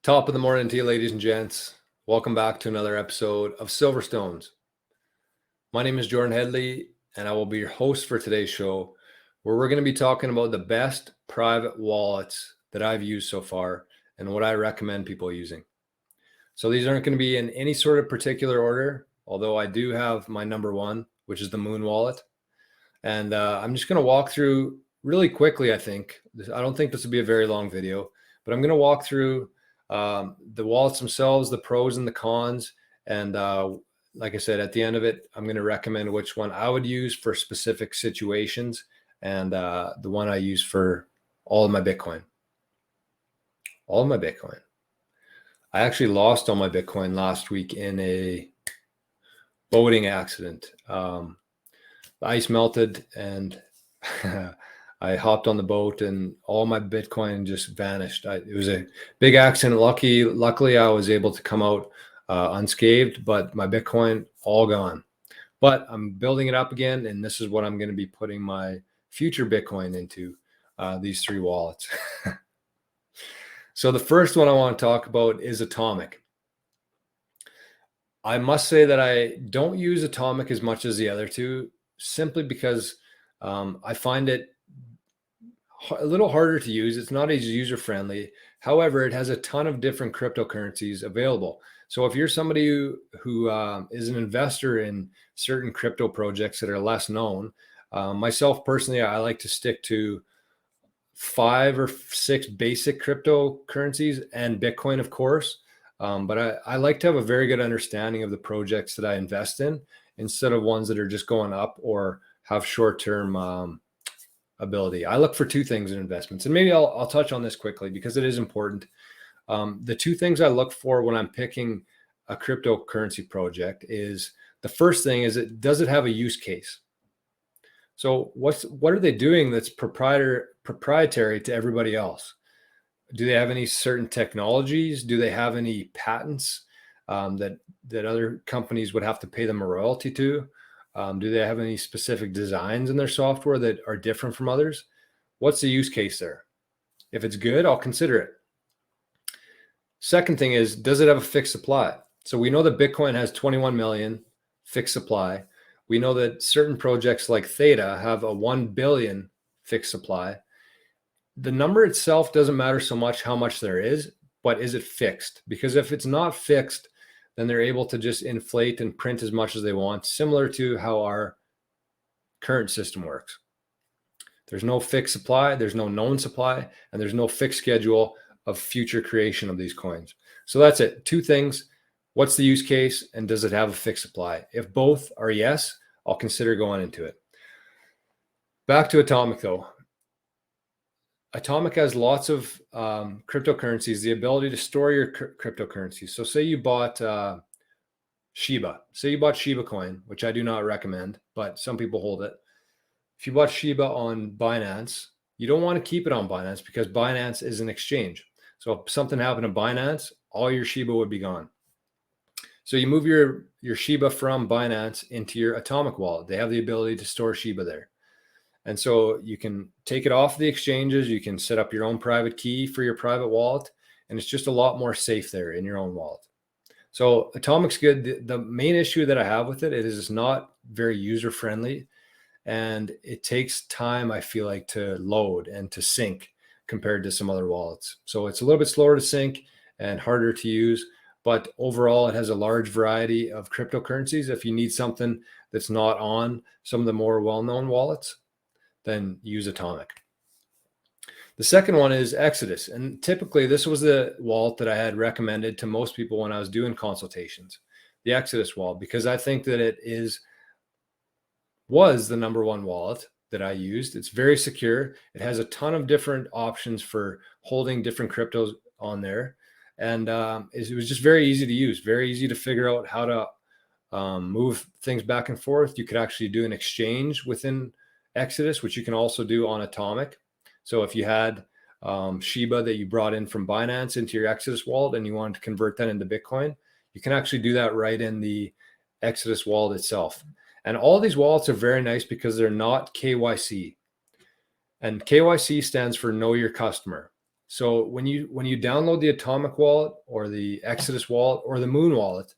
Top of the morning to you, ladies and gents. Welcome back to another episode of Silverstones. My name is Joran Headley, and I will be your host for today's show, where we're going to be talking about the best private wallets that I've used so far and what I recommend people using. So these aren't going to be in any sort of particular order, although I do have my number one, which is the MUUN wallet. And I'm just going to walk through really quickly, I don't think this will be a very long video, but I'm going to walk through the wallets themselves, the pros and the cons. And like I said, at the end of it, I'm going to recommend which one I would use for specific situations and the one I use for all of my Bitcoin. All of my Bitcoin. I actually lost all my Bitcoin last week in a boating accident. The ice melted and I hopped on the boat and all my Bitcoin just vanished. It was a big accident. Luckily, I was able to come out unscathed, but my Bitcoin all gone. But I'm building it up again, and this is what I'm going to be putting my future Bitcoin into, these three wallets. So the first one I want to talk about is Atomic. I must say that I don't use Atomic as much as the other two, simply because I find it a little harder to use. It's not as user-friendly. However, it has a ton of different cryptocurrencies available. So if you're somebody who is an investor in certain crypto projects that are less known, myself personally, I like to stick to 5 or 6 basic cryptocurrencies and Bitcoin, of course. But I like to have a very good understanding of the projects that I invest in instead of ones that are just going up or have short-term ability. I look for two things in investments, and maybe I'll touch on this quickly because it is important. The two things I look for when I'm picking a cryptocurrency project is, the first thing is, does it have a use case? So what are they doing that's proprietary to everybody else? Do they have any certain technologies? Do they have any patents that other companies would have to pay them a royalty to? Do they have any specific designs in their software that are different from others? What's the use case there? If it's good, I'll consider it. Second thing is, does it have a fixed supply? So we know that Bitcoin has 21 million fixed supply. We know that certain projects like Theta have a 1 billion fixed supply. The number itself doesn't matter so much how much there is, but is it fixed? Because if it's not fixed, then they're able to just inflate and print as much as they want, similar to how our current system works. There's no fixed supply, there's no known supply, and there's no fixed schedule of future creation of these coins. So that's it. Two things. What's the use case, and does it have a fixed supply? If both are yes, I'll consider going into it. Back to Atomic, though. Atomic has lots of cryptocurrencies, the ability to store your cryptocurrencies. So say you bought Shiba. Say you bought Shiba coin, which I do not recommend, but some people hold it. If you bought Shiba on Binance, you don't want to keep it on Binance because Binance is an exchange. So if something happened to Binance, all your Shiba would be gone. So you move your Shiba from Binance into your Atomic wallet. They have the ability to store Shiba there. And so you can take it off the exchanges. You can set up your own private key for your private wallet. And it's just a lot more safe there in your own wallet. So Atomic's good. The main issue that I have with it is it's not very user-friendly. And it takes time, I feel like, to load and to sync compared to some other wallets. So it's a little bit slower to sync and harder to use. But overall, it has a large variety of cryptocurrencies. If you need something that's not on some of the more well-known wallets, then use Atomic. The second one is Exodus. And typically, this was the wallet that I had recommended to most people when I was doing consultations, the Exodus wallet, because I think that it was the number one wallet that I used. It's very secure. It has a ton of different options for holding different cryptos on there. And it was just very easy to use, very easy to figure out how to move things back and forth. You could actually do an exchange within Exodus, which you can also do on Atomic. So if you had Shiba that you brought in from Binance into your Exodus wallet and you wanted to convert that into Bitcoin, you can actually do that right in the Exodus wallet itself. And all these wallets are very nice because they're not KYC. And KYC stands for Know Your Customer. So when you download the Atomic wallet or the Exodus wallet or the MUUN wallet,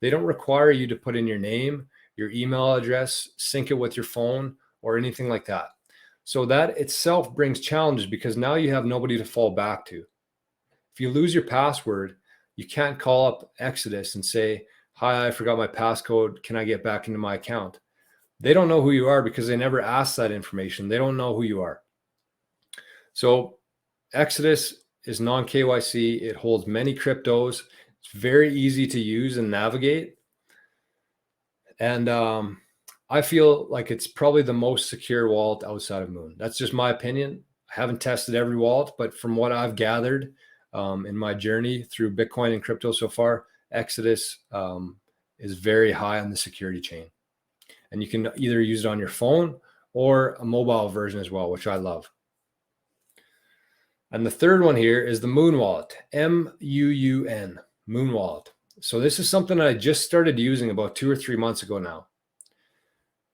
they don't require you to put in your name, your email address, sync it with your phone, or anything like that. So that itself brings challenges because now you have nobody to fall back to. If you lose your password, you can't call up Exodus and say, "Hi, I forgot my passcode. Can I get back into my account?" They don't know who you are because they never asked that information. They don't know who you are. So Exodus is non-KYC. It holds many cryptos. It's very easy to use and navigate. And I feel like it's probably the most secure wallet outside of MUUN. That's just my opinion. I haven't tested every wallet, but from what I've gathered in my journey through Bitcoin and crypto so far, Exodus is very high on the security chain. And you can either use it on your phone or a mobile version as well, which I love. And the third one here is the MUUN wallet, MUUN, MUUN wallet. So this is something that I just started using about 2 or 3 months ago now.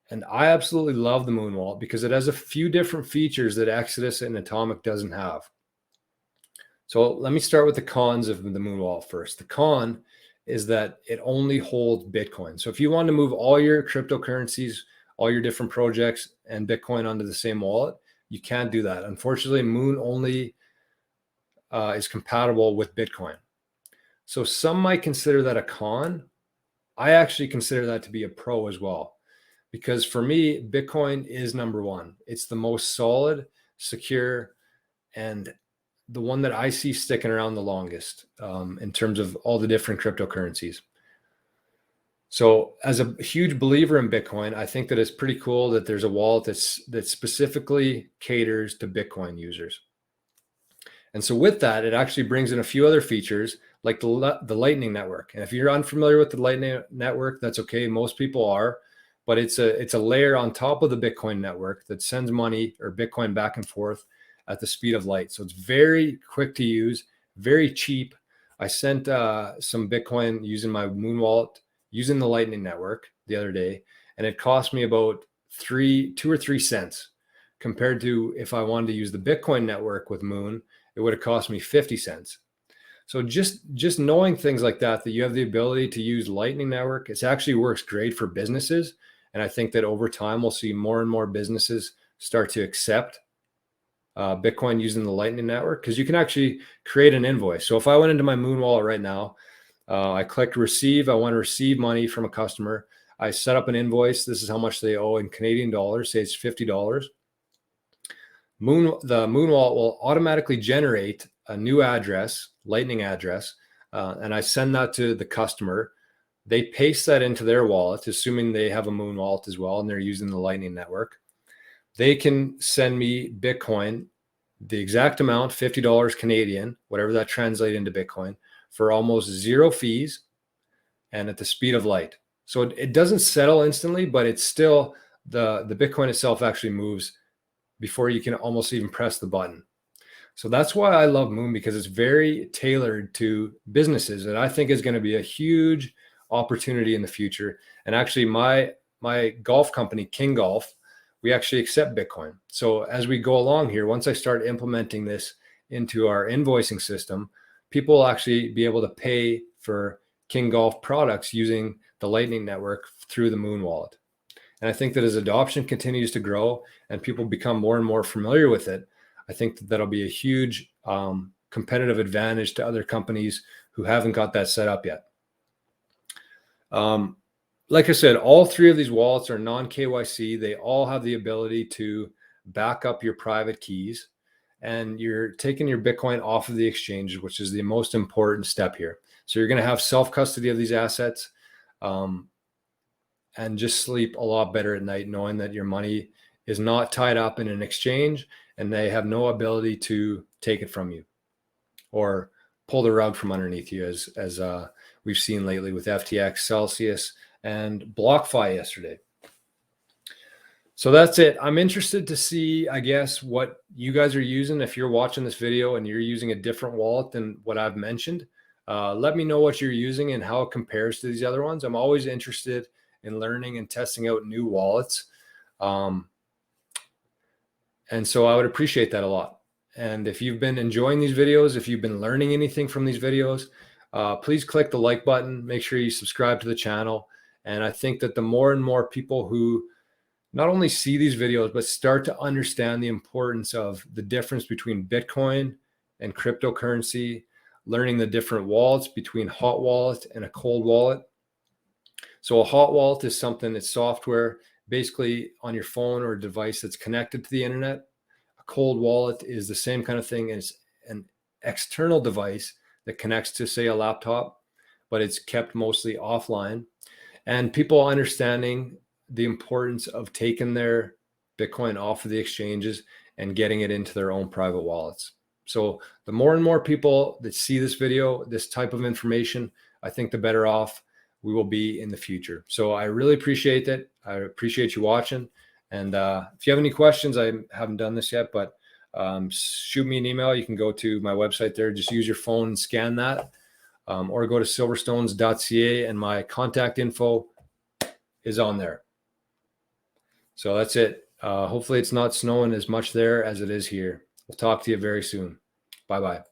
And I absolutely love the MUUN wallet because it has a few different features that Exodus and Atomic doesn't have. So let me start with the cons of the MUUN wallet first. The con is that it only holds Bitcoin. So if you want to move all your cryptocurrencies, all your different projects and Bitcoin onto the same wallet, you can't do that. Unfortunately, MUUN only is compatible with Bitcoin. So some might consider that a con. I actually consider that to be a pro as well, because for me, Bitcoin is number one. It's the most solid, secure, and the one that I see sticking around the longest in terms of all the different cryptocurrencies. So as a huge believer in Bitcoin, I think that it's pretty cool that there's a wallet that specifically caters to Bitcoin users. And so with that, it actually brings in a few other features like the Lightning Network. And if you're unfamiliar with the Lightning Network, that's okay. Most people are, but it's a layer on top of the Bitcoin network that sends money or Bitcoin back and forth at the speed of light. So it's very quick to use, very cheap. I sent some Bitcoin using my MUUN wallet, using the Lightning Network the other day, and it cost me about 2 or 3 cents compared to if I wanted to use the Bitcoin network with MUUN, it would have cost me 50 cents. So just knowing things like that you have the ability to use Lightning Network, it actually works great for businesses. And I think that over time, we'll see more and more businesses start to accept Bitcoin using the Lightning Network, because you can actually create an invoice. So if I went into my MUUN wallet right now, I clicked receive. I want to receive money from a customer. I set up an invoice. This is how much they owe in Canadian dollars. Say it's $50. The MUUN wallet will automatically generate a new address, Lightning address, and I send that to the customer. They paste that into their wallet, assuming they have a MUUN wallet as well, and they're using the Lightning Network. They can send me Bitcoin, the exact amount, $50 Canadian, whatever that translates into Bitcoin, for almost zero fees and at the speed of light. So it doesn't settle instantly, but it's still, the Bitcoin itself actually moves before you can almost even press the button. So that's why I love MUUN, because it's very tailored to businesses, and I think is going to be a huge opportunity in the future. And actually my golf company, King Golf, we actually accept Bitcoin. So as we go along here, once I start implementing this into our invoicing system, people will actually be able to pay for King Golf products using the Lightning Network through the MUUN wallet. And I think that as adoption continues to grow and people become more and more familiar with it, I think that that'll be a huge competitive advantage to other companies who haven't got that set up yet. Like I said, all 3 of these wallets are non-KYC. They all have the ability to back up your private keys, and you're taking your Bitcoin off of the exchanges, which is the most important step here. So you're going to have self-custody of these assets and just sleep a lot better at night, knowing that your money is not tied up in an exchange and they have no ability to take it from you or pull the rug from underneath you, as we've seen lately with FTX, Celsius, and BlockFi yesterday. So that's it. I'm interested to see, I guess, what you guys are using. If you're watching this video and you're using a different wallet than what I've mentioned, let me know what you're using and how it compares to these other ones. I'm always interested in learning and testing out new wallets. And so I would appreciate that a lot. And if you've been enjoying these videos, if you've been learning anything from these videos, please click the like button. Make sure you subscribe to the channel. And I think that the more and more people who not only see these videos, but start to understand the importance of the difference between Bitcoin and cryptocurrency, learning the different wallets between hot wallet and a cold wallet. So a hot wallet is something that's software basically on your phone or device that's connected to the internet. A cold wallet is the same kind of thing as an external device that connects to, say, a laptop, but it's kept mostly offline. And people understanding the importance of taking their Bitcoin off of the exchanges and getting it into their own private wallets. So the more and more people that see this video, this type of information, I think the better off we will be in the future. So I really appreciate that. I appreciate you watching. And if you have any questions, I haven't done this yet, but shoot me an email. You can go to my website there. Just use your phone and scan that, or go to silverstones.ca, and my contact info is on there. So that's it. Hopefully it's not snowing as much there as it is here. We'll talk to you very soon. Bye-bye.